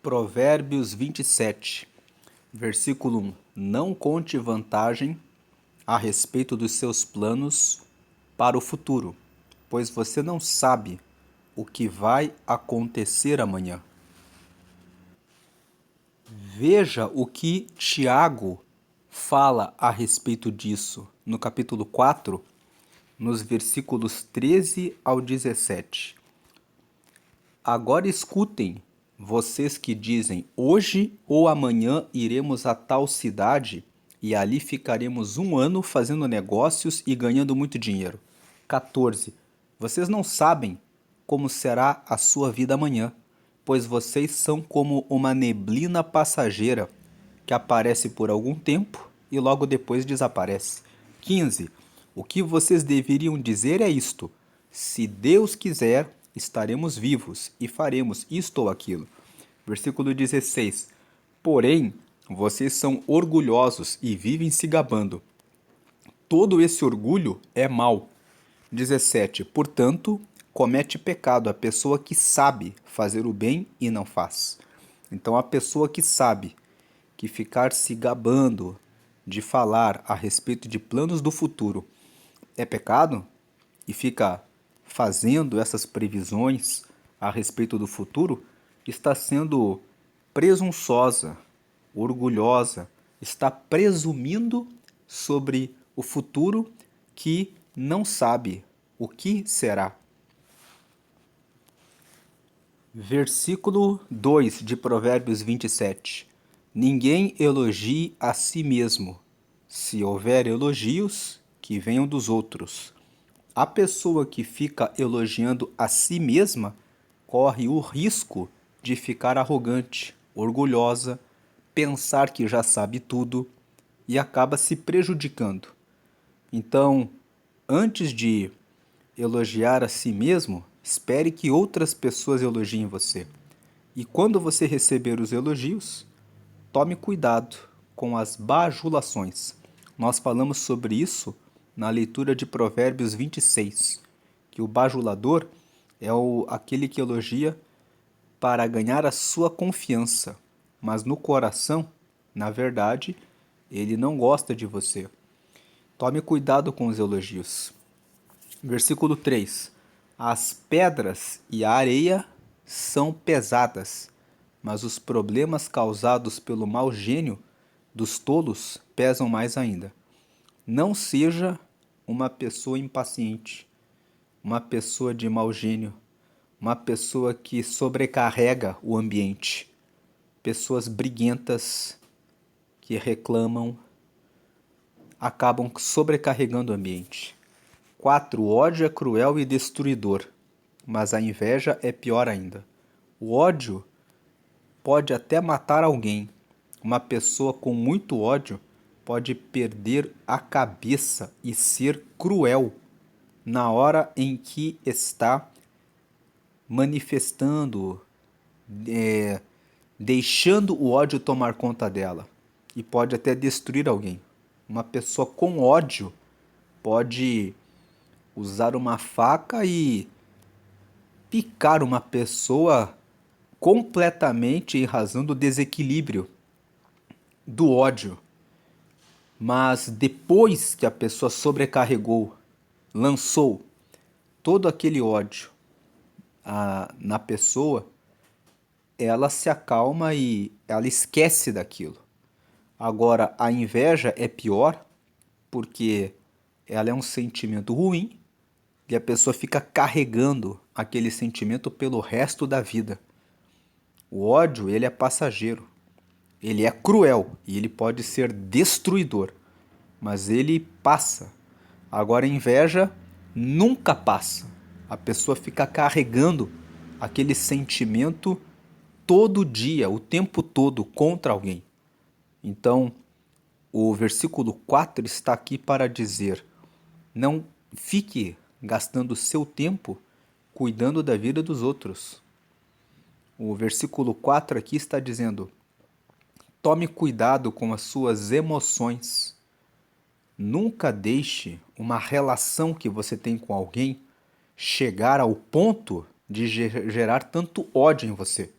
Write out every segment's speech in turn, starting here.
Provérbios 27, versículo 1. Não conte vantagem a respeito dos seus planos para o futuro, pois você não sabe o que vai acontecer amanhã. Veja o que Tiago fala a respeito disso no capítulo 4, nos versículos 13 ao 17. Agora escutem, vocês que dizem, hoje ou amanhã iremos a tal cidade e ali ficaremos 1 ano fazendo negócios e ganhando muito dinheiro. 14. Vocês não sabem como será a sua vida amanhã, pois vocês são como uma neblina passageira que aparece por algum tempo e logo depois desaparece. 15. O que vocês deveriam dizer é isto: se Deus quiser, estaremos vivos e faremos isto ou aquilo. Versículo 16. Porém, vocês são orgulhosos e vivem se gabando. Todo esse orgulho é mau. 17. Portanto, comete pecado a pessoa que sabe fazer o bem e não faz. Então, a pessoa que sabe que ficar se gabando de falar a respeito de planos do futuro é pecado e fica fazendo essas previsões a respeito do futuro, está sendo presunçosa, orgulhosa, está presumindo sobre o futuro que não sabe o que será. Versículo 2 de Provérbios 27. Ninguém elogie a si mesmo. Se houver elogios, que venham dos outros. A pessoa que fica elogiando a si mesma corre o risco de ficar arrogante, orgulhosa, pensar que já sabe tudo e acaba se prejudicando. Então, antes de elogiar a si mesmo, espere que outras pessoas elogiem você. E quando você receber os elogios, tome cuidado com as bajulações. Nós falamos sobre isso na leitura de Provérbios 26, que o bajulador é aquele que elogia para ganhar a sua confiança, mas no coração, na verdade, ele não gosta de você. Tome cuidado com os elogios. Versículo 3. As pedras e a areia são pesadas, mas os problemas causados pelo mau gênio dos tolos pesam mais ainda. Não seja uma pessoa impaciente, uma pessoa de mau gênio, uma pessoa que sobrecarrega o ambiente. Pessoas briguentas que reclamam acabam sobrecarregando o ambiente. 4. O ódio é cruel e destruidor, mas a inveja é pior ainda. O ódio pode até matar alguém. Uma pessoa com muito ódio pode perder a cabeça e ser cruel na hora em que está manifestando, deixando o ódio tomar conta dela. E pode até destruir alguém. Uma pessoa com ódio pode usar uma faca e picar uma pessoa completamente em razão do desequilíbrio, do ódio. Mas depois que a pessoa sobrecarregou, lançou todo aquele ódio na pessoa, ela se acalma e ela esquece daquilo. Agora, a inveja é pior porque ela é um sentimento ruim e a pessoa fica carregando aquele sentimento pelo resto da vida. O ódio, ele é passageiro. Ele é cruel e ele pode ser destruidor, mas ele passa. Agora, a inveja nunca passa. A pessoa fica carregando aquele sentimento todo dia, o tempo todo, contra alguém. Então, o versículo 4 está aqui para dizer: não fique gastando seu tempo cuidando da vida dos outros. O versículo 4 aqui está dizendo: tome cuidado com as suas emoções. Nunca deixe uma relação que você tem com alguém chegar ao ponto de gerar tanto ódio em você.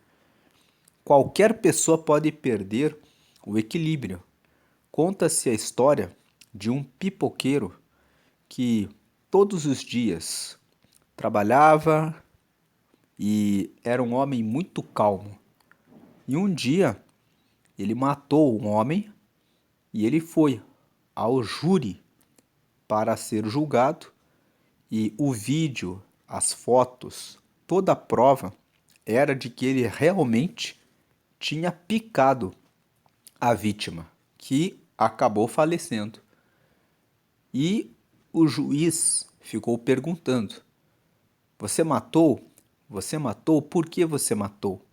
qualquer pessoa pode perder o equilíbrio. Conta-se a história de um pipoqueiro que todos os dias trabalhava e era um homem muito calmo. E um dia ele matou um homem e ele foi ao júri para ser julgado, e o vídeo, as fotos, toda a prova era de que ele realmente tinha picado a vítima, que acabou falecendo. E o juiz ficou perguntando: Você matou? Você matou? Por que você matou?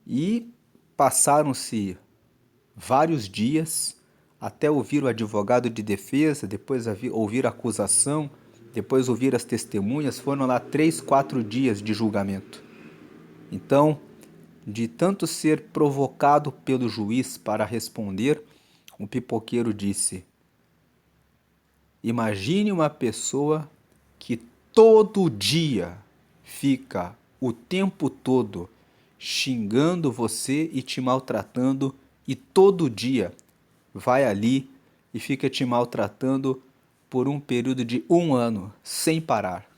E passaram-se vários dias até ouvir o advogado de defesa, depois ouvir a acusação, depois ouvir as testemunhas. Foram lá 3, 4 dias de julgamento. Então, de tanto ser provocado pelo juiz para responder, o pipoqueiro disse: Imagine uma pessoa que todo dia fica o tempo todo xingando você e te maltratando, e todo dia vai ali e fica te maltratando por um período de 1 ano sem parar.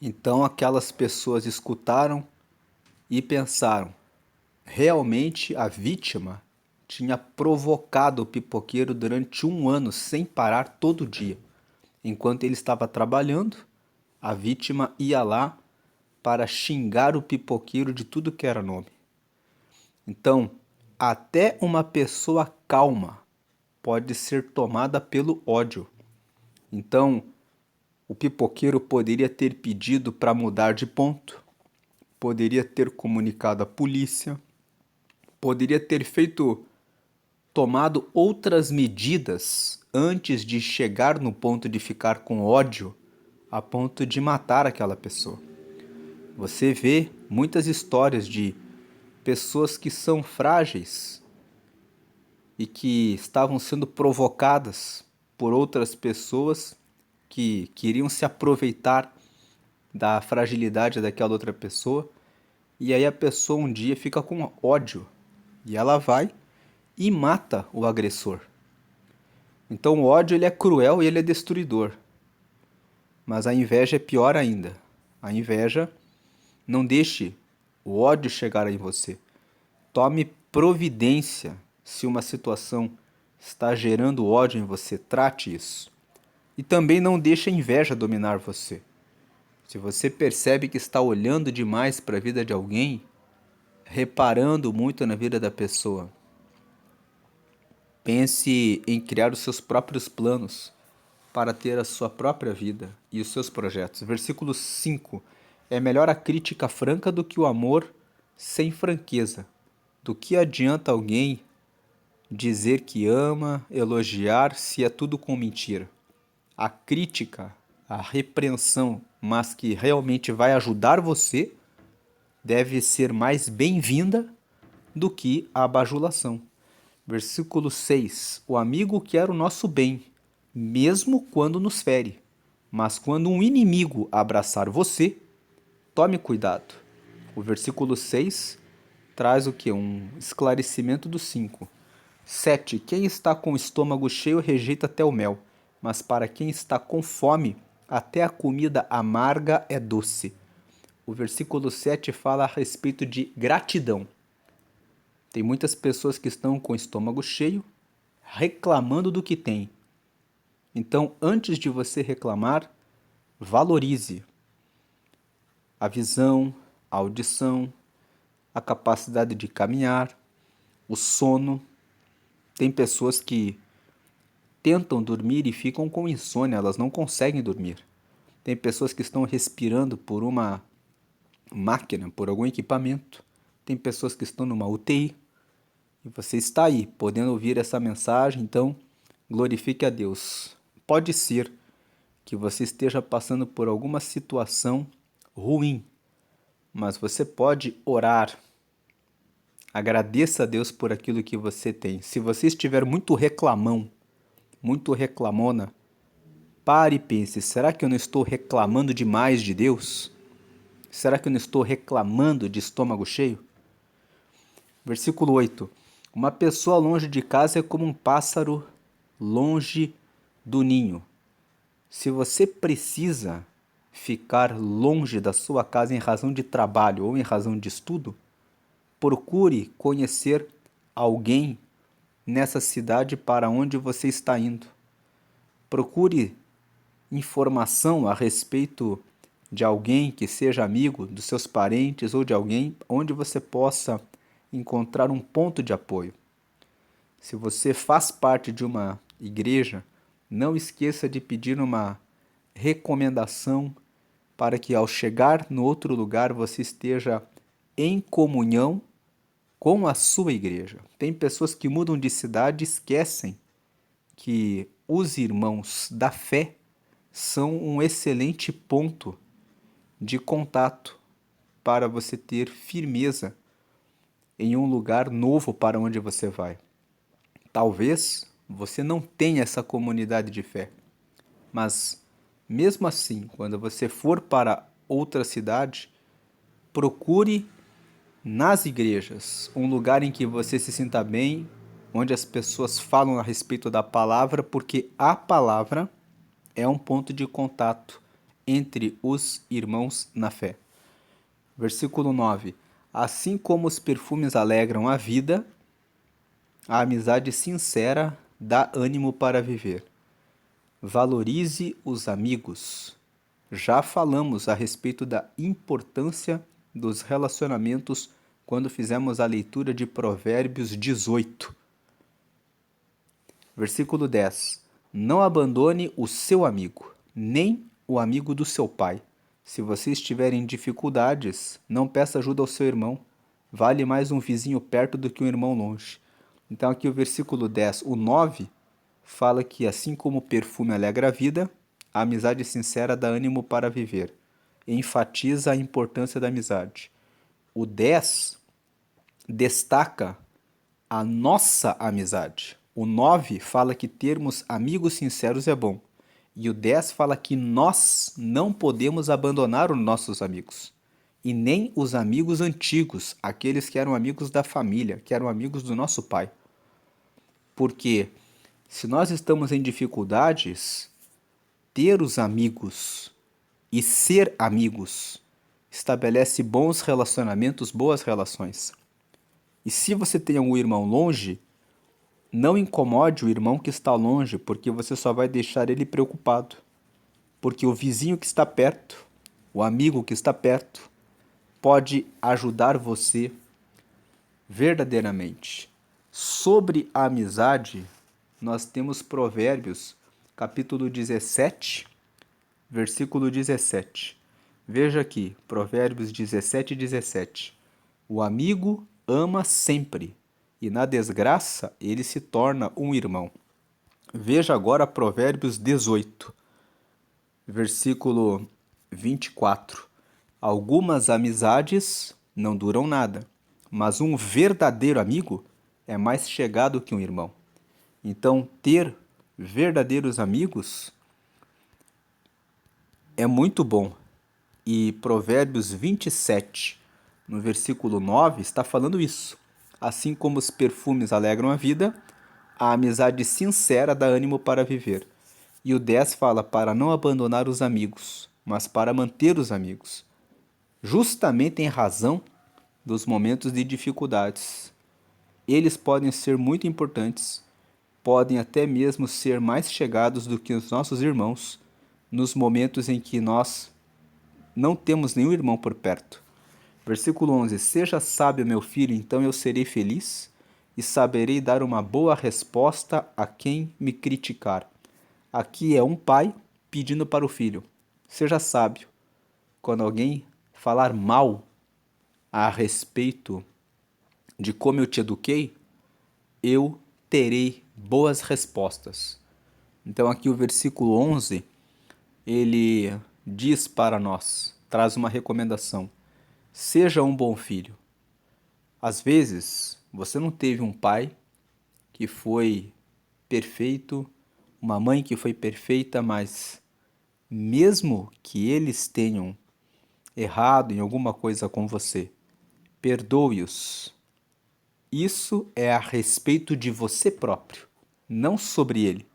Então aquelas pessoas escutaram e pensaram: realmente a vítima tinha provocado o pipoqueiro durante 1 ano sem parar todo dia. Enquanto ele estava trabalhando, a vítima ia lá para xingar o pipoqueiro de tudo que era nome. Então, até uma pessoa calma pode ser tomada pelo ódio. Então, o pipoqueiro poderia ter pedido para mudar de ponto, poderia ter comunicado à polícia, poderia ter tomado outras medidas antes de chegar no ponto de ficar com ódio, a ponto de matar aquela pessoa. Você vê muitas histórias de pessoas que são frágeis e que estavam sendo provocadas por outras pessoas que queriam se aproveitar da fragilidade daquela outra pessoa, e aí a pessoa um dia fica com ódio e ela vai e mata o agressor. Então o ódio ele é cruel e ele é destruidor. Mas a inveja é pior ainda. A inveja, não deixe o ódio chegar em você. Tome providência se uma situação está gerando ódio em você, trate isso. E também não deixe a inveja dominar você. Se você percebe que está olhando demais para a vida de alguém, reparando muito na vida da pessoa, pense em criar os seus próprios planos para ter a sua própria vida e os seus projetos. Versículo 5. É melhor a crítica franca do que o amor sem franqueza. Do que adianta alguém dizer que ama, elogiar, se é tudo com mentira? A crítica, a repreensão, mas que realmente vai ajudar você, deve ser mais bem-vinda do que a bajulação. Versículo 6. O amigo quer o nosso bem, mesmo quando nos fere. Mas quando um inimigo abraçar você, tome cuidado. O versículo 6 traz o que? Um esclarecimento do 5. 7. Quem está com o estômago cheio rejeita até o mel, mas para quem está com fome, até a comida amarga é doce. O versículo 7 fala a respeito de gratidão. Tem muitas pessoas que estão com o estômago cheio, reclamando do que tem. Então, antes de você reclamar, valorize a visão, a audição, a capacidade de caminhar, o sono. Tem pessoas que tentam dormir e ficam com insônia, elas não conseguem dormir. Tem pessoas que estão respirando por uma máquina, por algum equipamento. Tem pessoas que estão numa UTI. E você está aí, podendo ouvir essa mensagem, então glorifique a Deus. Pode ser que você esteja passando por alguma situação ruim, mas você pode orar. Agradeça a Deus por aquilo que você tem. Se você estiver muito reclamão, muito reclamona, pare e pense: será que eu não estou reclamando demais de Deus? Será que eu não estou reclamando de estômago cheio? Versículo 8. Uma pessoa longe de casa é como um pássaro longe do ninho. Se você precisa ficar longe da sua casa em razão de trabalho ou em razão de estudo, procure conhecer alguém nessa cidade para onde você está indo. Procure informação a respeito de alguém que seja amigo dos seus parentes ou de alguém onde você possa encontrar um ponto de apoio. Se você faz parte de uma igreja, não esqueça de pedir uma recomendação para que ao chegar no outro lugar você esteja em comunhão com a sua igreja. Tem pessoas que mudam de cidade e esquecem que os irmãos da fé são um excelente ponto de contato para você ter firmeza em um lugar novo para onde você vai. Talvez você não tenha essa comunidade de fé, mas mesmo assim, quando você for para outra cidade, procure nas igrejas um lugar em que você se sinta bem, onde as pessoas falam a respeito da palavra, porque a palavra é um ponto de contato entre os irmãos na fé. Versículo 9. Assim como os perfumes alegram a vida, a amizade sincera dá ânimo para viver. Valorize os amigos. Já falamos a respeito da importância dos relacionamentos quando fizemos a leitura de Provérbios 18. Versículo 10. Não abandone o seu amigo, nem o amigo do seu pai. Se você estiver em dificuldades, não peça ajuda ao seu irmão. Vale mais um vizinho perto do que um irmão longe. Então aqui o versículo 10, o 9, fala que assim como o perfume alegra a vida, a amizade sincera dá ânimo para viver. Enfatiza a importância da amizade. O 10 destaca a nossa amizade. O 9 fala que termos amigos sinceros é bom. E o 10 fala que nós não podemos abandonar os nossos amigos. E nem os amigos antigos, aqueles que eram amigos da família, que eram amigos do nosso pai. Porque se nós estamos em dificuldades, ter os amigos e ser amigos estabelece bons relacionamentos, boas relações. E se você tem algum irmão longe, não incomode o irmão que está longe, porque você só vai deixar ele preocupado. Porque o vizinho que está perto, o amigo que está perto, pode ajudar você verdadeiramente. Sobre a amizade, nós temos Provérbios, capítulo 17, versículo 17. Veja aqui, Provérbios 17, 17. O amigo ama sempre, e na desgraça ele se torna um irmão. Veja agora Provérbios 18, versículo 24. Algumas amizades não duram nada, mas um verdadeiro amigo é mais chegado que um irmão. Então, ter verdadeiros amigos é muito bom. E Provérbios 27, no versículo 9, está falando isso. Assim como os perfumes alegram a vida, a amizade sincera dá ânimo para viver. E o 10 fala para não abandonar os amigos, mas para manter os amigos. Justamente em razão dos momentos de dificuldades. Eles podem ser muito importantes, podem até mesmo ser mais chegados do que os nossos irmãos nos momentos em que nós não temos nenhum irmão por perto. Versículo 11. Seja sábio, meu filho, então eu serei feliz e saberei dar uma boa resposta a quem me criticar. Aqui é um pai pedindo para o filho. Seja sábio. Quando alguém falar mal a respeito de como eu te eduquei, eu terei boas respostas. Então aqui o versículo 11, ele diz para nós, traz uma recomendação. Seja um bom filho. Às vezes, você não teve um pai que foi perfeito, uma mãe que foi perfeita, mas mesmo que eles tenham errado em alguma coisa com você, perdoe-os. Isso é a respeito de você próprio, não sobre ele.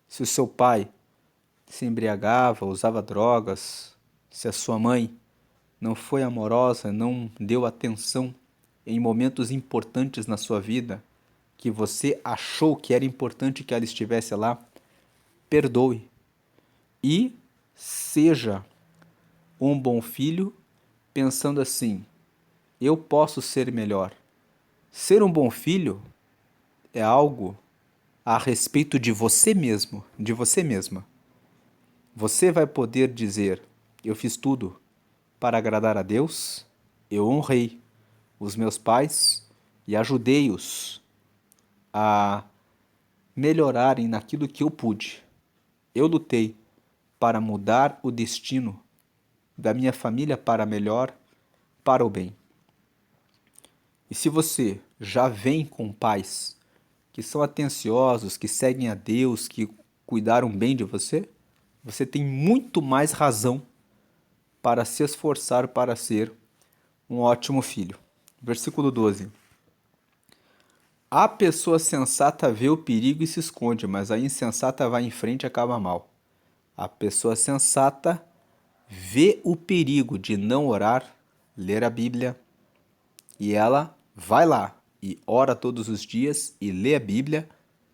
Se o seu pai se embriagava, usava drogas, se a sua mãe não foi amorosa, não deu atenção em momentos importantes na sua vida, que você achou que era importante que ela estivesse lá, perdoe. E seja um bom filho, pensando assim: eu posso ser melhor. Ser um bom filho é algo a respeito de você mesmo, de você mesma. Você vai poder dizer: eu fiz tudo para agradar a Deus, eu honrei os meus pais e ajudei-os a melhorarem naquilo que eu pude. Eu lutei para mudar o destino da minha família para melhor, para o bem. E se você já vem com pais que são atenciosos, que seguem a Deus, que cuidaram bem de você, você tem muito mais razão para se esforçar para ser um ótimo filho. Versículo 12. A pessoa sensata vê o perigo e se esconde, mas a insensata vai em frente e acaba mal. A pessoa sensata vê o perigo de não orar, ler a Bíblia, e ela vai lá e ora todos os dias e lê a Bíblia,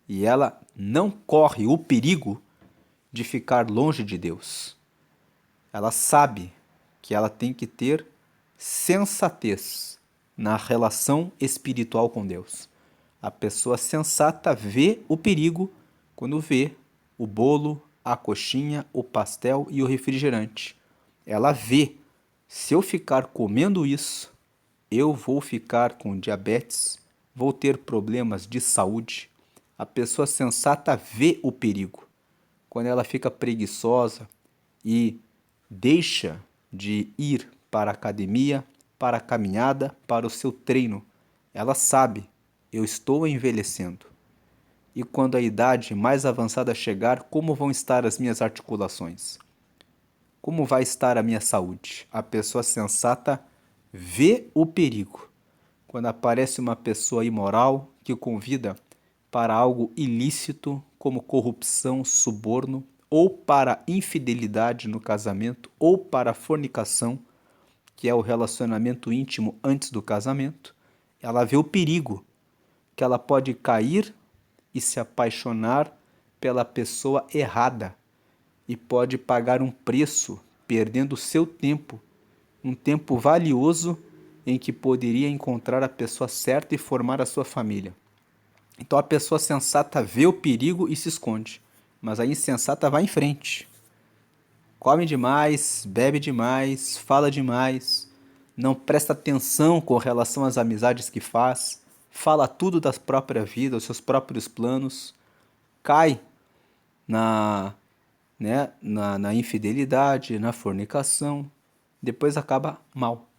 e ela não corre o perigo de ficar longe de Deus. Ela sabe que ela tem que ter sensatez na relação espiritual com Deus. A pessoa sensata vê o perigo quando vê o bolo, a coxinha, o pastel e o refrigerante. Ela vê: se eu ficar comendo isso, eu vou ficar com diabetes, vou ter problemas de saúde. A pessoa sensata vê o perigo. Quando ela fica preguiçosa e deixa de ir para a academia, para a caminhada, para o seu treino, ela sabe: eu estou envelhecendo. E quando a idade mais avançada chegar, como vão estar as minhas articulações? Como vai estar a minha saúde? A pessoa sensata vê o perigo. Quando aparece uma pessoa imoral que convida para algo ilícito, como corrupção, suborno, ou para infidelidade no casamento, ou para fornicação, que é o relacionamento íntimo antes do casamento, ela vê o perigo que ela pode cair e se apaixonar pela pessoa errada e pode pagar um preço, perdendo o seu tempo, um tempo valioso em que poderia encontrar a pessoa certa e formar a sua família. Então a pessoa sensata vê o perigo e se esconde, mas a insensata vai em frente. Come demais, bebe demais, fala demais, não presta atenção com relação às amizades que faz, fala tudo da própria vida, os seus próprios planos, cai na, na infidelidade, na fornicação, depois acaba mal.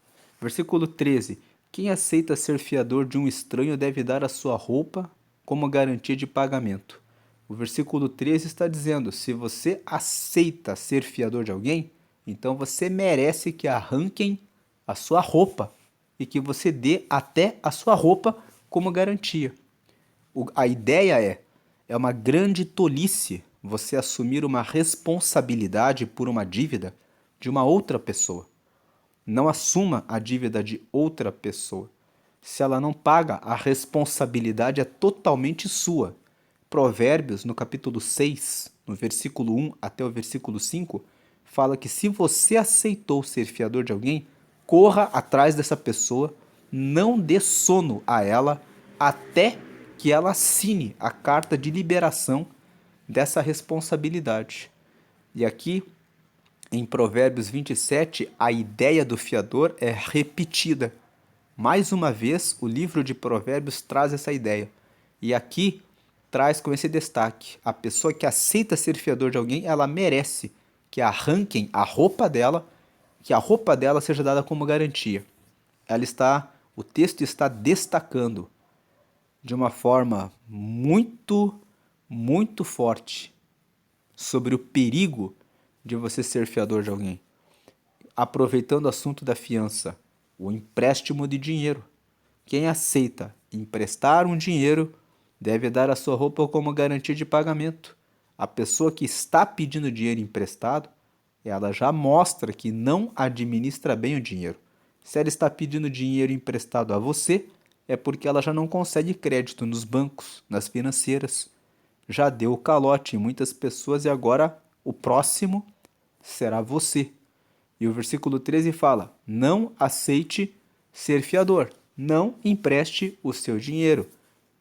Versículo 13. Quem aceita ser fiador de um estranho deve dar a sua roupa como garantia de pagamento. O versículo 13 está dizendo: se você aceita ser fiador de alguém, então você merece que arranquem a sua roupa e que você dê até a sua roupa como garantia. A ideia é uma grande tolice você assumir uma responsabilidade por uma dívida de uma outra pessoa. Não assuma a dívida de outra pessoa. Se ela não paga, a responsabilidade é totalmente sua. Provérbios, no capítulo 6, no versículo 1 até o versículo 5, fala que se você aceitou ser fiador de alguém, corra atrás dessa pessoa, não dê sono a ela até que ela assine a carta de liberação dessa responsabilidade. E aqui, em Provérbios 27, a ideia do fiador é repetida. Mais uma vez, o livro de Provérbios traz essa ideia. E aqui traz com esse destaque: a pessoa que aceita ser fiador de alguém, ela merece que arranquem a roupa dela, que a roupa dela seja dada como garantia. O texto está destacando de uma forma muito forte sobre o perigo de você ser fiador de alguém. aproveitando o assunto da fiança, o empréstimo de dinheiro. Quem aceita emprestar um dinheiro deve dar a sua roupa como garantia de pagamento. A pessoa que está pedindo dinheiro emprestado, ela já mostra que não administra bem o dinheiro. Se ela está pedindo dinheiro emprestado a você, é porque ela já não consegue crédito nos bancos, nas financeiras. Já deu o calote em muitas pessoas e agora o próximo será você. E o versículo 13 fala: não aceite ser fiador, não empreste o seu dinheiro,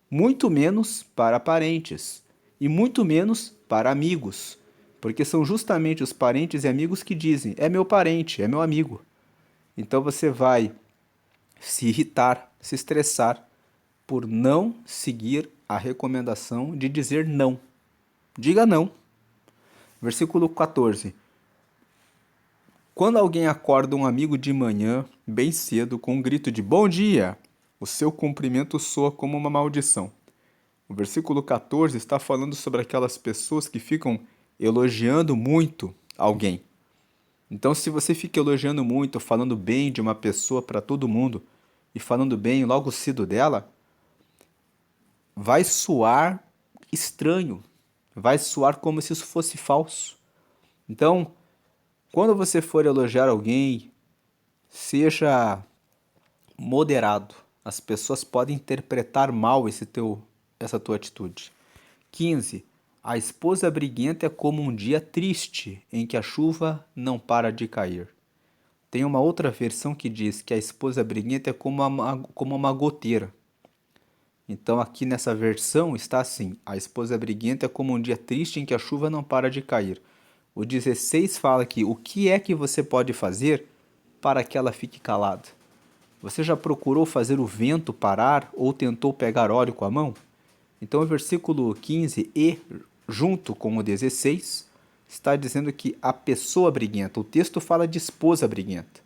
muito menos para parentes e muito menos para amigos, porque são justamente os parentes e amigos que dizem: é meu parente, é meu amigo. Então você vai se irritar, se estressar por não seguir a recomendação de dizer não. Diga não. Versículo 14. Quando alguém acorda um amigo de manhã, bem cedo, com um grito de bom dia, o seu cumprimento soa como uma maldição. O versículo 14 está falando sobre aquelas pessoas que ficam elogiando muito alguém. Então, se você fica elogiando muito, falando bem de uma pessoa para todo mundo e falando bem logo cedo dela, vai soar estranho, vai soar como se isso fosse falso. Então, quando você for elogiar alguém, seja moderado. As pessoas podem interpretar mal essa tua atitude. 15. A esposa briguenta é como um dia triste em que a chuva não para de cair. Tem uma outra versão que diz que a esposa briguenta é como uma goteira. Então aqui nessa versão está assim: a esposa briguenta é como um dia triste em que a chuva não para de cair. O 16 fala que o que é que você pode fazer para que ela fique calada? Você já procurou fazer o vento parar ou tentou pegar óleo com a mão? Então o versículo 15 e junto com o 16 está dizendo que a pessoa briguenta, o texto fala de esposa briguenta,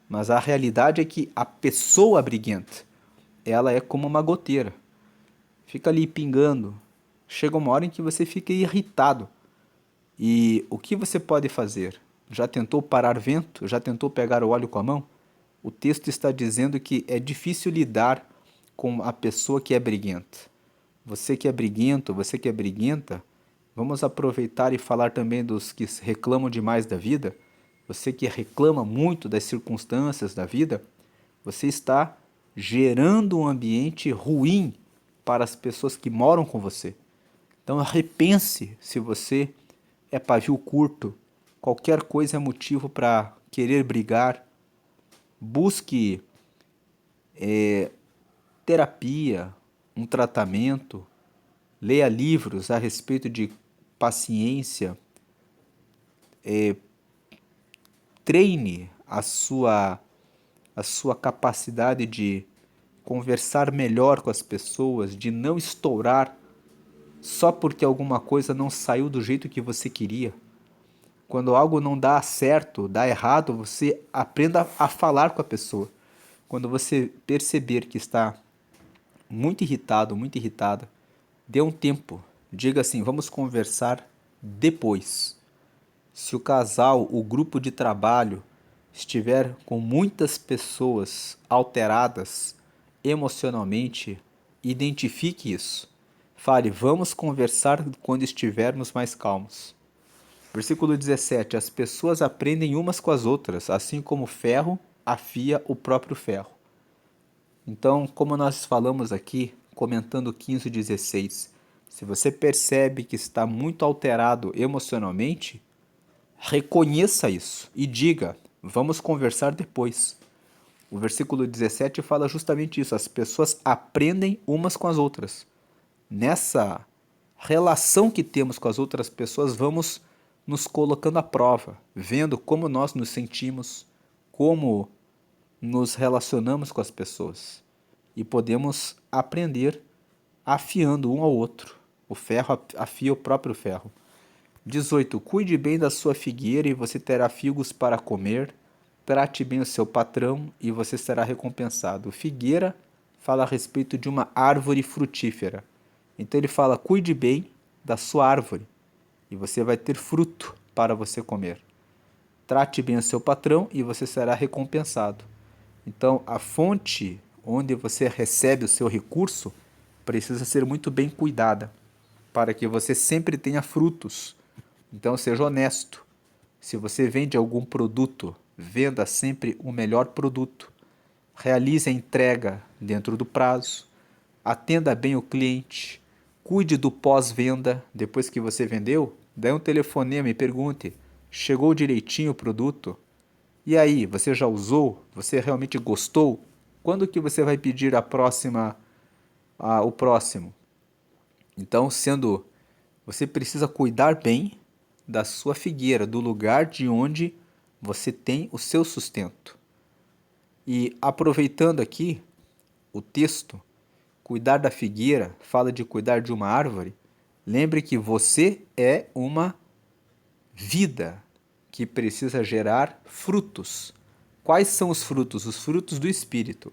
mas a realidade é que a pessoa briguenta, ela é como uma goteira. Fica ali pingando. Chega uma hora em que você fica irritado. E o que você pode fazer? Já tentou parar vento? Já tentou pegar o óleo com a mão? O texto está dizendo que é difícil lidar com a pessoa que é briguenta. Você que é briguento, você que é briguenta, vamos aproveitar e falar também dos que reclamam demais da vida. Você que reclama muito das circunstâncias da vida, você está gerando um ambiente ruim para as pessoas que moram com você. Então repense se você é pavio curto, qualquer coisa é motivo para querer brigar. Busque terapia, um tratamento, leia livros a respeito de paciência, treine a sua capacidade de conversar melhor com as pessoas, de não estourar só porque alguma coisa não saiu do jeito que você queria. Quando algo não dá certo, dá errado, você aprenda a falar com a pessoa. Quando você perceber que está muito irritado, muito irritada, dê um tempo. Diga assim: vamos conversar depois. Se o casal, o grupo de trabalho, estiver com muitas pessoas alteradas emocionalmente, identifique isso. Fale: vamos conversar quando estivermos mais calmos. Versículo 17: as pessoas aprendem umas com as outras, assim como o ferro afia o próprio ferro. Então, como nós falamos aqui, comentando 15 e 16, se você percebe que está muito alterado emocionalmente, reconheça isso e diga: vamos conversar depois. O versículo 17 fala justamente isso: as pessoas aprendem umas com as outras. Nessa relação que temos com as outras pessoas, vamos nos colocando à prova, vendo como nós nos sentimos, como nos relacionamos com as pessoas. E podemos aprender afiando um ao outro. O ferro afia o próprio ferro. 18. Cuide bem da sua figueira e você terá figos para comer. Trate bem o seu patrão e você será recompensado. Figueira fala a respeito de uma árvore frutífera. Então ele fala: cuide bem da sua árvore e você vai ter fruto para você comer. Trate bem o seu patrão e você será recompensado. Então, a fonte onde você recebe o seu recurso precisa ser muito bem cuidada, para que você sempre tenha frutos. Então, seja honesto. Se você vende algum produto, venda sempre o melhor produto. Realize a entrega dentro do prazo. Atenda bem o cliente. Cuide do pós-venda. Depois que você vendeu, dê um telefonema e pergunte: chegou direitinho o produto? E aí, você já usou? Você realmente gostou? Quando que você vai pedir o próximo? Então, você precisa cuidar bem da sua figueira, do lugar de onde você tem o seu sustento. E aproveitando aqui o texto, cuidar da figueira fala de cuidar de uma árvore. Lembre que você é uma vida que precisa gerar frutos. Quais são os frutos? Os frutos do Espírito.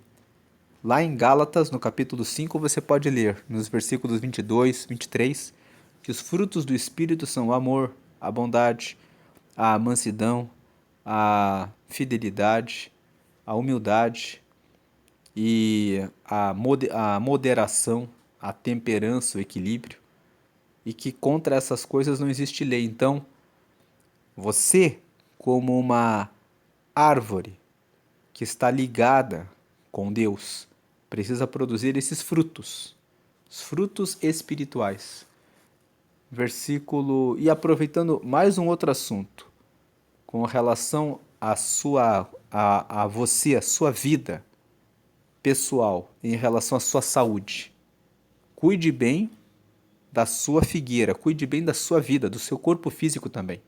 Lá em Gálatas, no capítulo 5, você pode ler, nos versículos 22, 23, que os frutos do Espírito são o amor, a bondade, a mansidão, a fidelidade, a humildade e a moderação, a temperança, o equilíbrio, e que contra essas coisas não existe lei. Então, você, como uma árvore que está ligada com Deus, precisa produzir esses frutos, os frutos espirituais. Versículo. E aproveitando mais um outro assunto, com relação a você, a sua vida pessoal, em relação à sua saúde. Cuide bem da sua figueira, cuide bem da sua vida, do seu corpo físico também.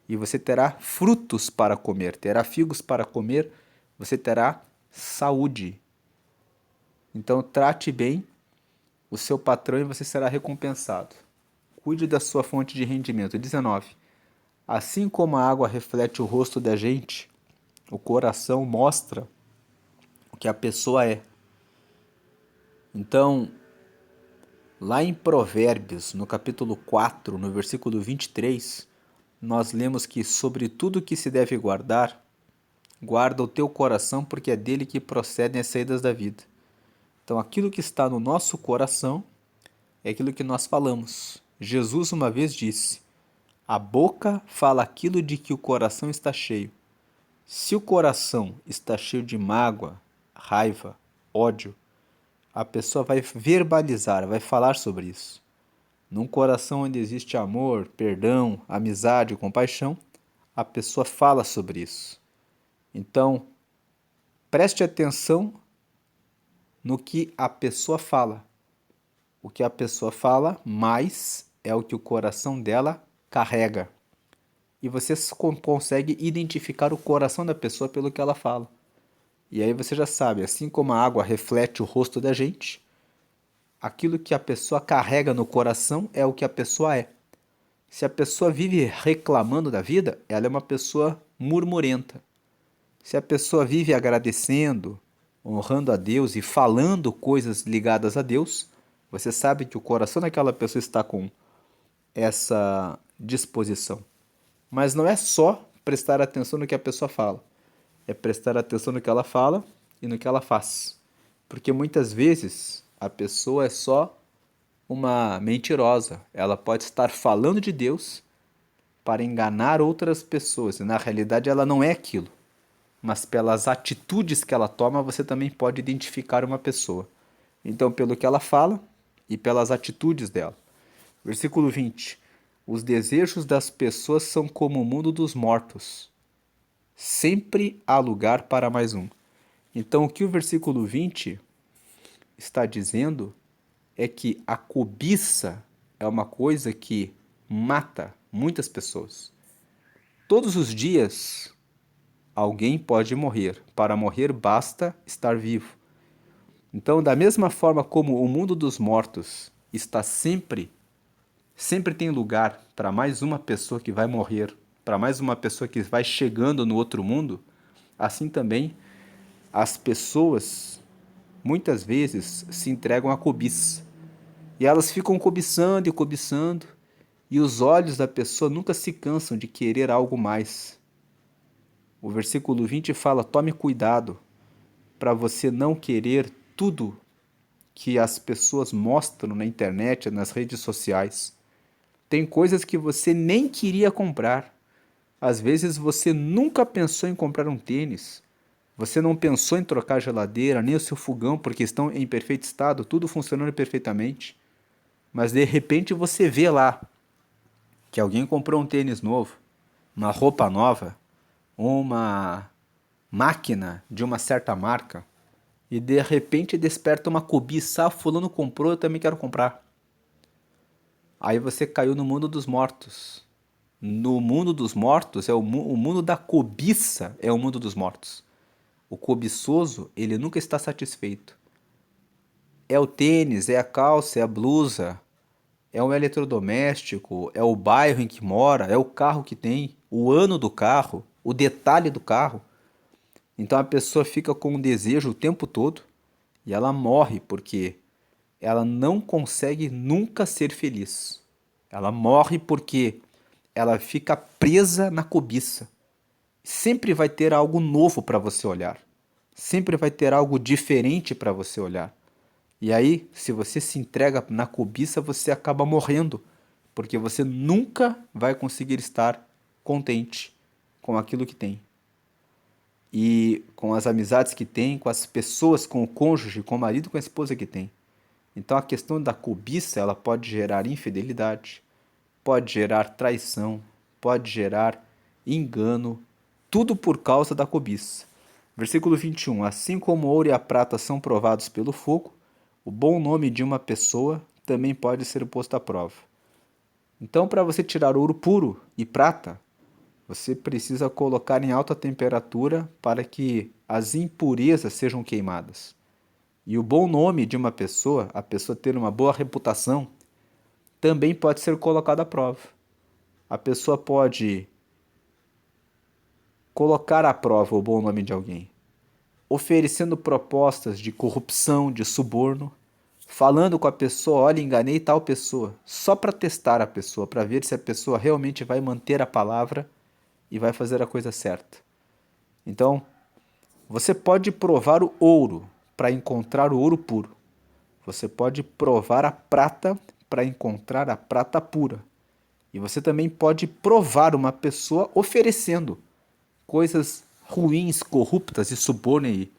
E você terá frutos para comer, terá figos para comer, você terá saúde. Então trate bem o seu patrão e você será recompensado. Cuide da sua fonte de rendimento. 19. Assim como a água reflete o rosto da gente, o coração mostra o que a pessoa é. Então, lá em Provérbios, no capítulo 4, no versículo 23, nós lemos que sobre tudo que se deve guardar, guarda o teu coração, porque é dele que procedem as saídas da vida. Então, aquilo que está no nosso coração é aquilo que nós falamos. Jesus uma vez disse: a boca fala aquilo de que o coração está cheio. Se o coração está cheio de mágoa, raiva, ódio, a pessoa vai verbalizar, vai falar sobre isso. Num coração onde existe amor, perdão, amizade, compaixão, a pessoa fala sobre isso. Então, preste atenção no que a pessoa fala. O que a pessoa fala, mais é o que o coração dela carrega. E você consegue identificar o coração da pessoa pelo que ela fala. E aí você já sabe, assim como a água reflete o rosto da gente, aquilo que a pessoa carrega no coração é o que a pessoa é. Se a pessoa vive reclamando da vida, ela é uma pessoa murmurenta. Se a pessoa vive agradecendo, honrando a Deus e falando coisas ligadas a Deus, você sabe que o coração daquela pessoa está com essa disposição. Mas não é só prestar atenção no que a pessoa fala, é prestar atenção no que ela fala e no que ela faz. Porque muitas vezes a pessoa é só uma mentirosa. Ela pode estar falando de Deus para enganar outras pessoas, e na realidade ela não é aquilo. Mas pelas atitudes que ela toma, você também pode identificar uma pessoa. Então, pelo que ela fala e pelas atitudes dela. Versículo 20. Os desejos das pessoas são como o mundo dos mortos. Sempre há lugar para mais um. Então, o que o versículo 20 está dizendo é que a cobiça é uma coisa que mata muitas pessoas. Todos os dias, alguém pode morrer. Para morrer, basta estar vivo. Então, da mesma forma como o mundo dos mortos está sempre tem lugar para mais uma pessoa que vai morrer, para mais uma pessoa que vai chegando no outro mundo, assim também as pessoas muitas vezes se entregam à cobiça. E elas ficam cobiçando e cobiçando, e os olhos da pessoa nunca se cansam de querer algo mais. O versículo 20 fala: tome cuidado para você não querer tudo que as pessoas mostram na internet, nas redes sociais. Tem coisas que você nem queria comprar. Às vezes você nunca pensou em comprar um tênis. Você não pensou em trocar a geladeira, nem o seu fogão, porque estão em perfeito estado, tudo funcionando perfeitamente. Mas de repente você vê lá que alguém comprou um tênis novo, uma roupa nova, uma máquina de uma certa marca, e de repente desperta uma cobiça: fulano comprou, eu também quero comprar. Aí você caiu no mundo dos mortos. No mundo dos mortos, o mundo da cobiça é o mundo dos mortos. O cobiçoso, ele nunca está satisfeito. É o tênis, é a calça, é a blusa, é um eletrodoméstico, é o bairro em que mora, é o carro que tem, o ano do carro, o detalhe do carro. Então a pessoa fica com um desejo o tempo todo e ela morre porque ela não consegue nunca ser feliz. Ela morre porque ela fica presa na cobiça. Sempre vai ter algo novo para você olhar. Sempre vai ter algo diferente para você olhar. E aí, se você se entrega na cobiça, você acaba morrendo, porque você nunca vai conseguir estar contente com aquilo que tem. E com as amizades que tem, com as pessoas, com o cônjuge, com o marido, com a esposa que tem. Então a questão da cobiça, ela pode gerar infidelidade, pode gerar traição, pode gerar engano, tudo por causa da cobiça. Versículo 21. Assim como o ouro e a prata são provados pelo fogo, o bom nome de uma pessoa também pode ser posto à prova. Então, para você tirar ouro puro e prata, você precisa colocar em alta temperatura para que as impurezas sejam queimadas. E o bom nome de uma pessoa, a pessoa ter uma boa reputação, também pode ser colocado à prova. A pessoa pode colocar à prova o bom nome de alguém, oferecendo propostas de corrupção, de suborno, falando com a pessoa: olha, enganei tal pessoa, só para testar a pessoa, para ver se a pessoa realmente vai manter a palavra e vai fazer a coisa certa. Então, você pode provar o ouro para encontrar o ouro puro. Você pode provar a prata para encontrar a prata pura. E você também pode provar uma pessoa oferecendo coisas ruins, corruptas e suborno e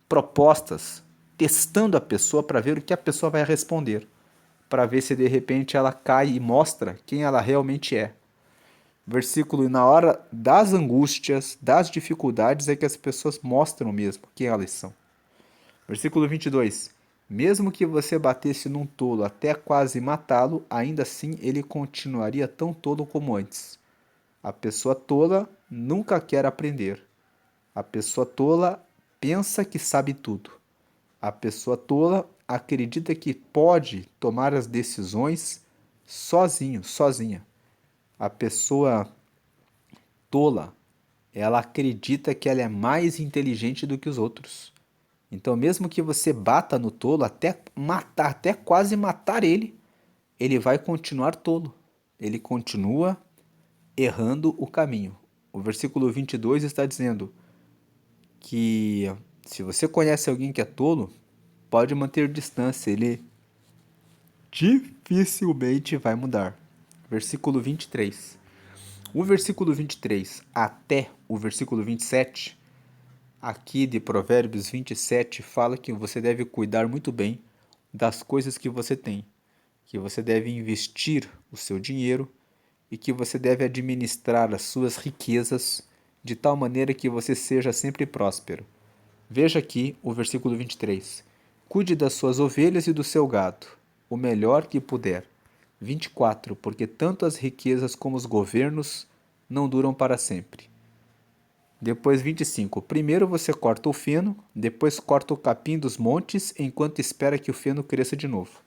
propostas, testando a pessoa para ver o que a pessoa vai responder, para ver se de repente ela cai e mostra quem ela realmente é. Versículo: e na hora das angústias, das dificuldades, é que as pessoas mostram mesmo quem elas são. Versículo 22. Mesmo que você batesse num tolo até quase matá-lo, ainda assim ele continuaria tão tolo como antes. A pessoa tola nunca quer aprender. A pessoa tola pensa que sabe tudo. A pessoa tola acredita que pode tomar as decisões sozinho, sozinha. A pessoa tola, ela acredita que ela é mais inteligente do que os outros. Então, mesmo que você bata no tolo até matar, até quase matar ele vai continuar tolo. Ele continua errando o caminho. O versículo 22 está dizendo que se você conhece alguém que é tolo, pode manter distância, ele dificilmente vai mudar. Versículo 23. O versículo 23 até o versículo 27, aqui de Provérbios 27, fala que você deve cuidar muito bem das coisas que você tem, que você deve investir o seu dinheiro e que você deve administrar as suas riquezas de tal maneira que você seja sempre próspero. Veja aqui o versículo 23. Cuide das suas ovelhas e do seu gado, o melhor que puder. 24. Porque tanto as riquezas como os governos não duram para sempre. Depois 25. Primeiro você corta o feno, depois corta o capim dos montes, enquanto espera que o feno cresça de novo.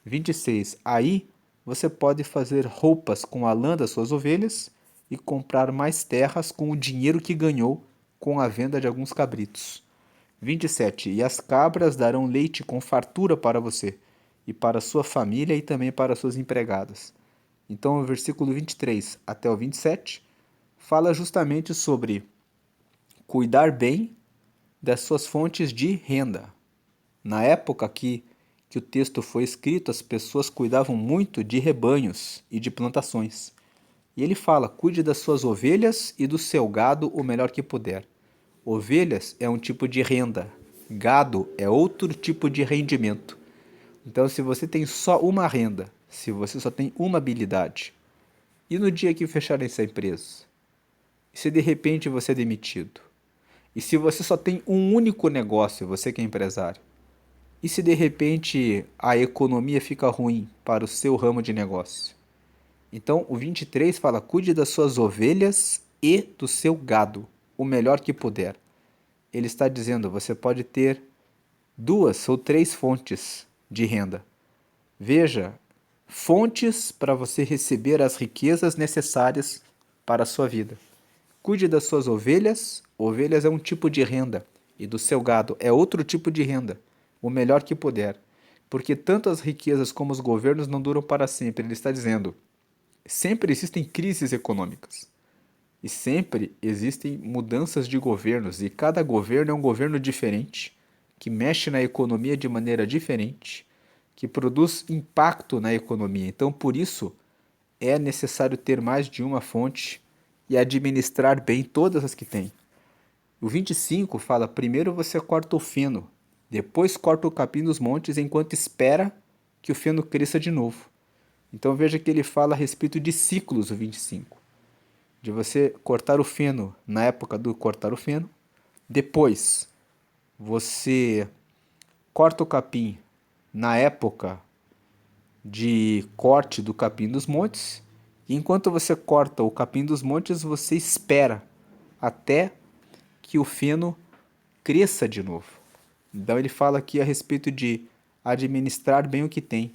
26. Aí você pode fazer roupas com a lã das suas ovelhas e comprar mais terras com o dinheiro que ganhou com a venda de alguns cabritos. 27. E as cabras darão leite com fartura para você, e para sua família e também para suas empregadas. Então, o versículo 23 até o 27 fala justamente sobre cuidar bem das suas fontes de renda. Na época que o texto foi escrito, as pessoas cuidavam muito de rebanhos e de plantações. E ele fala: cuide das suas ovelhas e do seu gado o melhor que puder. Ovelhas é um tipo de renda, gado é outro tipo de rendimento. Então, se você tem só uma renda, se você só tem uma habilidade, e no dia que fecharem essa empresa? E se de repente você é demitido? E se você só tem um único negócio, você que é empresário? E se de repente a economia fica ruim para o seu ramo de negócio? Então, o 23 fala: cuide das suas ovelhas e do seu gado, o melhor que puder. Ele está dizendo: você pode ter 2 ou 3 fontes de renda. Veja, fontes para você receber as riquezas necessárias para a sua vida. Cuide das suas ovelhas. Ovelhas é um tipo de renda. E do seu gado é outro tipo de renda. O melhor que puder. Porque tanto as riquezas como os governos não duram para sempre. Ele está dizendo: sempre existem crises econômicas. E sempre existem mudanças de governos. E cada governo é um governo diferente, que mexe na economia de maneira diferente, que produz impacto na economia. Então, por isso, é necessário ter mais de uma fonte e administrar bem todas as que tem. O 25 fala: primeiro você corta o feno, depois corta o capim dos montes enquanto espera que o feno cresça de novo. Então veja que ele fala a respeito de ciclos, o 25. De você cortar o feno na época do cortar o feno, depois você corta o capim na época de corte do capim dos montes, e enquanto você corta o capim dos montes, você espera até que o feno cresça de novo. Então ele fala aqui a respeito de administrar bem o que tem.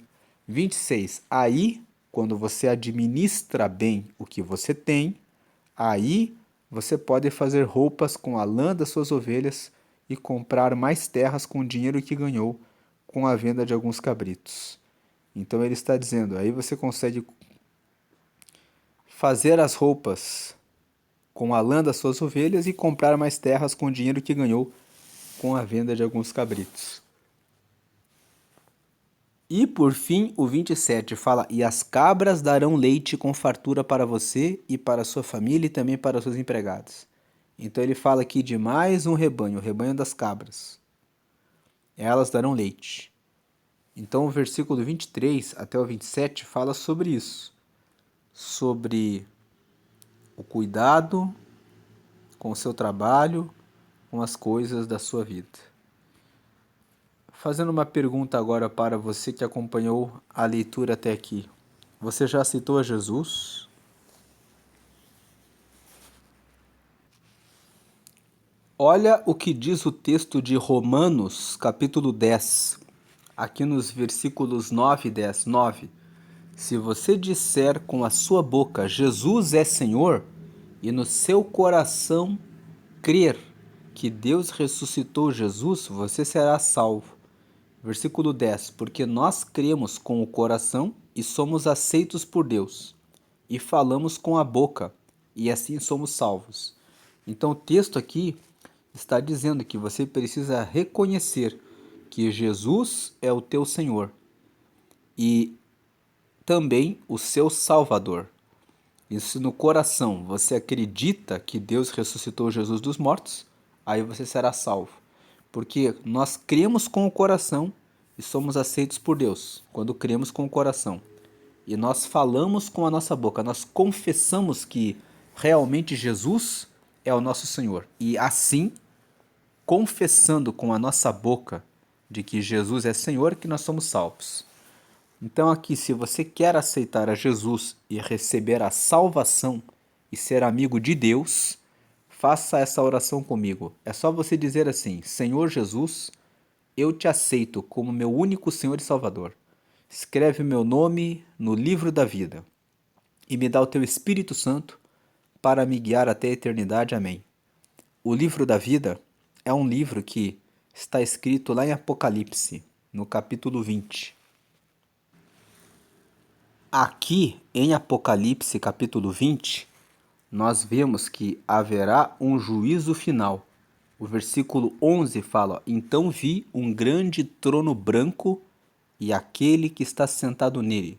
26. Aí, quando você administra bem o que você tem, aí você pode fazer roupas com a lã das suas ovelhas e comprar mais terras com o dinheiro que ganhou com a venda de alguns cabritos. Então ele está dizendo, aí você consegue fazer as roupas com a lã das suas ovelhas e comprar mais terras com o dinheiro que ganhou com a venda de alguns cabritos. E por fim, o 27 fala: e as cabras darão leite com fartura para você e para a sua família e também para os seus empregados. Então ele fala aqui de mais um rebanho, o rebanho das cabras. Elas darão leite. Então o versículo 23 até o 27 fala sobre isso. Sobre o cuidado com o seu trabalho, com as coisas da sua vida. Fazendo uma pergunta agora para você que acompanhou a leitura até aqui. Você já citou a Jesus? Olha o que diz o texto de Romanos, capítulo 10, aqui nos versículos 9 e 10. 9. Se você disser com a sua boca, Jesus é Senhor, e no seu coração crer que Deus ressuscitou Jesus, você será salvo. Versículo 10. Porque nós cremos com o coração e somos aceitos por Deus, e falamos com a boca, e assim somos salvos. Então o texto aqui está dizendo que você precisa reconhecer que Jesus é o teu Senhor e também o seu Salvador. E se no coração você acredita que Deus ressuscitou Jesus dos mortos, aí você será salvo. Porque nós cremos com o coração e somos aceitos por Deus, quando cremos com o coração. E nós falamos com a nossa boca, nós confessamos que realmente Jesus é o nosso Senhor. E assim, confessando com a nossa boca de que Jesus é Senhor, que nós somos salvos. Então aqui, se você quer aceitar a Jesus e receber a salvação e ser amigo de Deus, faça essa oração comigo. É só você dizer assim: Senhor Jesus, eu te aceito como meu único Senhor e Salvador. Escreve meu nome no livro da vida e me dá o teu Espírito Santo para me guiar até a eternidade. Amém. O livro da vida é um livro que está escrito lá em Apocalipse, no capítulo 20. Aqui em Apocalipse, capítulo 20, nós vemos que haverá um juízo final. O versículo 11 fala: Então vi um grande trono branco e aquele que está sentado nele.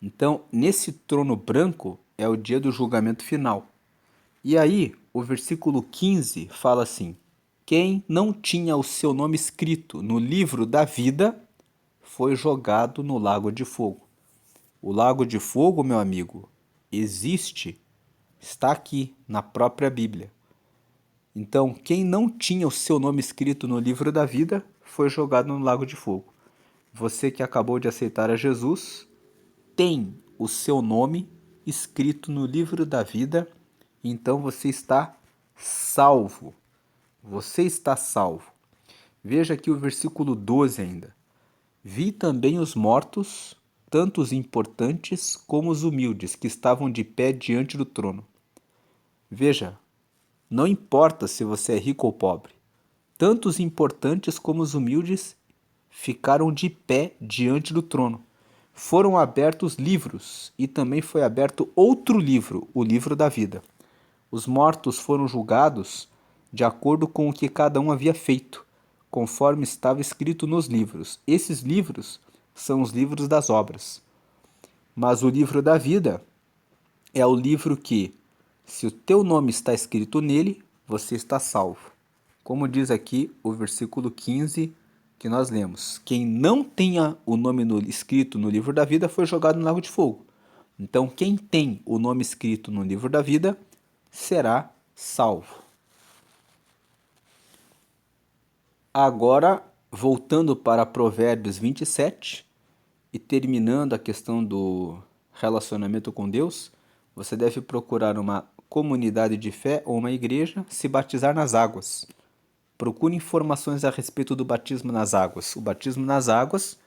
Então, nesse trono branco é o dia do julgamento final. E aí, o versículo 15 fala assim: Quem não tinha o seu nome escrito no livro da vida foi jogado no lago de fogo. O lago de fogo, meu amigo, existe, está aqui na própria Bíblia. Então, quem não tinha o seu nome escrito no livro da vida foi jogado no lago de fogo. Você que acabou de aceitar a Jesus tem o seu nome escrito no livro da vida, então você está salvo. Você está salvo. Veja aqui o versículo 12 ainda. Vi também os mortos, tanto os importantes como os humildes, que estavam de pé diante do trono. Veja, não importa se você é rico ou pobre, tanto os importantes como os humildes ficaram de pé diante do trono. Foram abertos livros, e também foi aberto outro livro, o livro da vida. Os mortos foram julgados de acordo com o que cada um havia feito, conforme estava escrito nos livros. Esses livros são os livros das obras. Mas o livro da vida é o livro que, se o teu nome está escrito nele, você está salvo. Como diz aqui o versículo 15 que nós lemos: Quem não tenha o nome escrito no livro da vida foi jogado no lago de fogo. Então, quem tem o nome escrito no livro da vida será salvo. Agora, voltando para Provérbios 27 e terminando a questão do relacionamento com Deus, você deve procurar uma comunidade de fé ou uma igreja, se batizar nas águas. Procure informações a respeito do batismo nas águas. O batismo nas águas,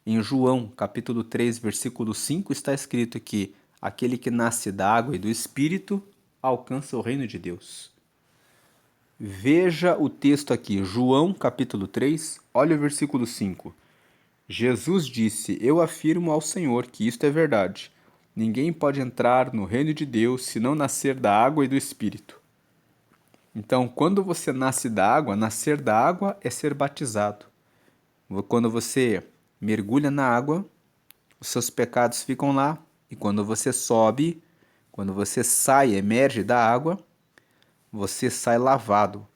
em João, capítulo 3, versículo 5, está escrito que aquele que nasce da água e do Espírito alcança o reino de Deus. Veja o texto aqui, João, capítulo 3, olha o versículo 5. Jesus disse: Eu afirmo ao Senhor que isto é verdade. Ninguém pode entrar no reino de Deus se não nascer da água e do Espírito. Então, quando você nasce da água, nascer da água é ser batizado. Quando você mergulha na água, os seus pecados ficam lá, e quando você sobe, quando você sai, emerge da água, você sai lavado.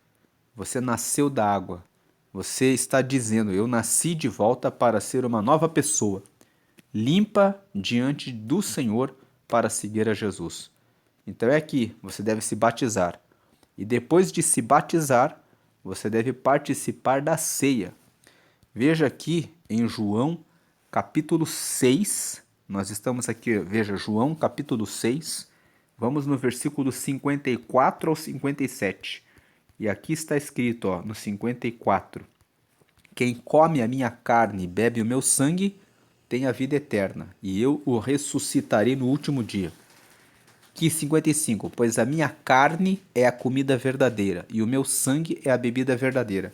Você nasceu da água. Você está dizendo: Eu nasci de volta para ser uma nova pessoa, limpa diante do Senhor para seguir a Jesus. Então é aqui, você deve se batizar. E depois de se batizar, você deve participar da ceia. Veja aqui em João, capítulo 6. Nós estamos aqui, veja, João, capítulo 6. Vamos no versículo 54 ao 57. E aqui está escrito, ó, no 54. Quem come a minha carne e bebe o meu sangue tem a vida eterna, e eu o ressuscitarei no último dia. Que 55, pois a minha carne é a comida verdadeira, e o meu sangue é a bebida verdadeira.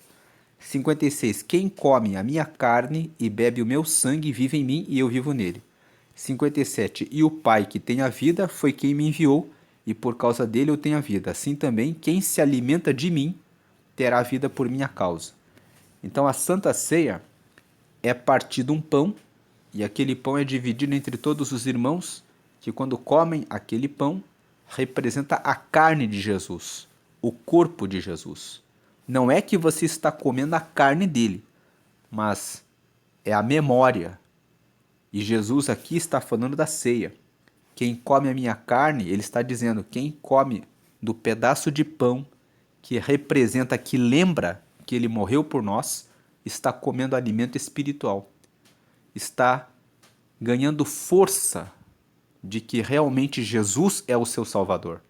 56, quem come a minha carne e bebe o meu sangue vive em mim e eu vivo nele. 57, e o Pai que tem a vida foi quem me enviou, e por causa dele eu tenho a vida. Assim também, quem se alimenta de mim terá a vida por minha causa. Então a Santa Ceia é partido um pão, e aquele pão é dividido entre todos os irmãos, que quando comem aquele pão, representa a carne de Jesus, o corpo de Jesus. Não é que você está comendo a carne dele, mas é a memória. E Jesus aqui está falando da ceia. Quem come a minha carne, ele está dizendo, quem come do pedaço de pão que representa, que lembra que ele morreu por nós, está comendo alimento espiritual. Está ganhando força de que realmente Jesus é o seu Salvador.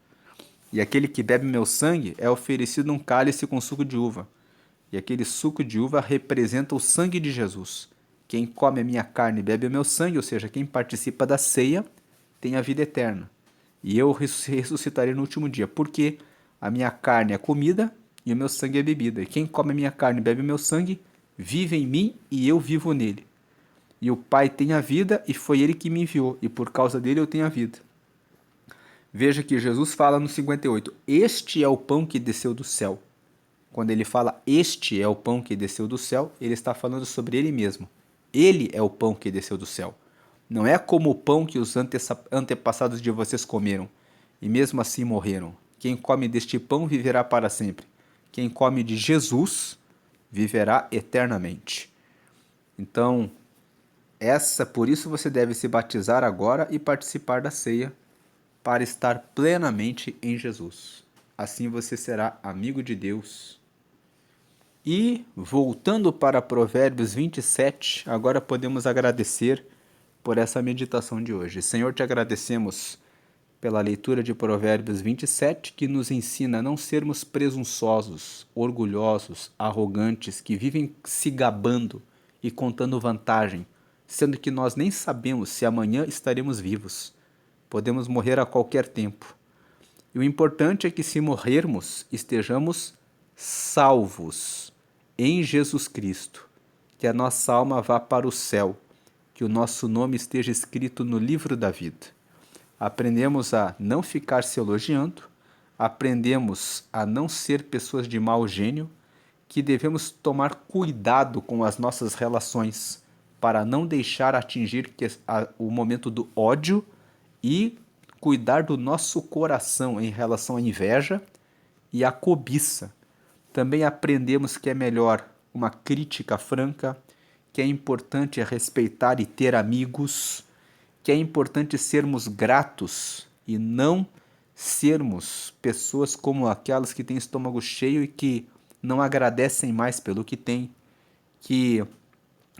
E aquele que bebe meu sangue é oferecido um cálice com suco de uva. E aquele suco de uva representa o sangue de Jesus. Quem come a minha carne e bebe o meu sangue, ou seja, quem participa da ceia, tem a vida eterna. E eu ressuscitarei no último dia, porque a minha carne é comida e o meu sangue é bebida. E quem come a minha carne e bebe o meu sangue, vive em mim e eu vivo nele. E o Pai tem a vida e foi ele que me enviou, e por causa dele eu tenho a vida. Veja que Jesus fala no 58, este é o pão que desceu do céu. Quando ele fala este é o pão que desceu do céu, ele está falando sobre ele mesmo. Ele é o pão que desceu do céu. Não é como o pão que os antepassados de vocês comeram e mesmo assim morreram. Quem come deste pão viverá para sempre. Quem come de Jesus viverá eternamente. Então, por isso você deve se batizar agora e participar da ceia para estar plenamente em Jesus. Assim você será amigo de Deus. E, voltando para Provérbios 27, agora podemos agradecer por essa meditação de hoje. Senhor, te agradecemos pela leitura de Provérbios 27, que nos ensina a não sermos presunçosos, orgulhosos, arrogantes, que vivem se gabando e contando vantagem, sendo que nós nem sabemos se amanhã estaremos vivos. Podemos morrer a qualquer tempo. E o importante é que, se morrermos, estejamos salvos em Jesus Cristo, que a nossa alma vá para o céu, que o nosso nome esteja escrito no livro da vida. Aprendemos a não ficar se elogiando, aprendemos a não ser pessoas de mau gênio, que devemos tomar cuidado com as nossas relações para não deixar atingir o momento do ódio e cuidar do nosso coração em relação à inveja e à cobiça. Também aprendemos que é melhor uma crítica franca, que é importante respeitar e ter amigos, que é importante sermos gratos e não sermos pessoas como aquelas que têm estômago cheio e que não agradecem mais pelo que têm, que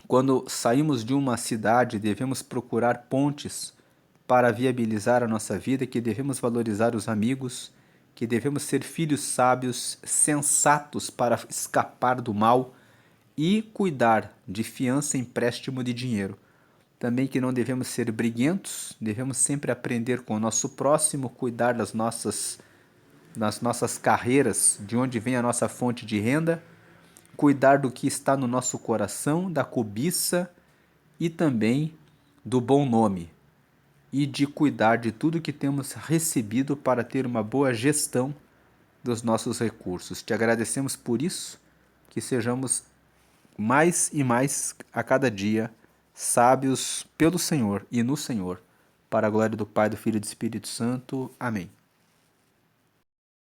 quando saímos de uma cidade devemos procurar pontes para viabilizar a nossa vida, que devemos valorizar os amigos, que devemos ser filhos sábios, sensatos para escapar do mal e cuidar de fiança e empréstimo de dinheiro. Também que não devemos ser briguentos, devemos sempre aprender com o nosso próximo, cuidar das nossas carreiras, de onde vem a nossa fonte de renda, cuidar do que está no nosso coração, da cobiça e também do bom nome, e de cuidar de tudo que temos recebido para ter uma boa gestão dos nossos recursos. Te agradecemos por isso, que sejamos mais e mais a cada dia sábios pelo Senhor e no Senhor, para a glória do Pai, do Filho e do Espírito Santo. Amém.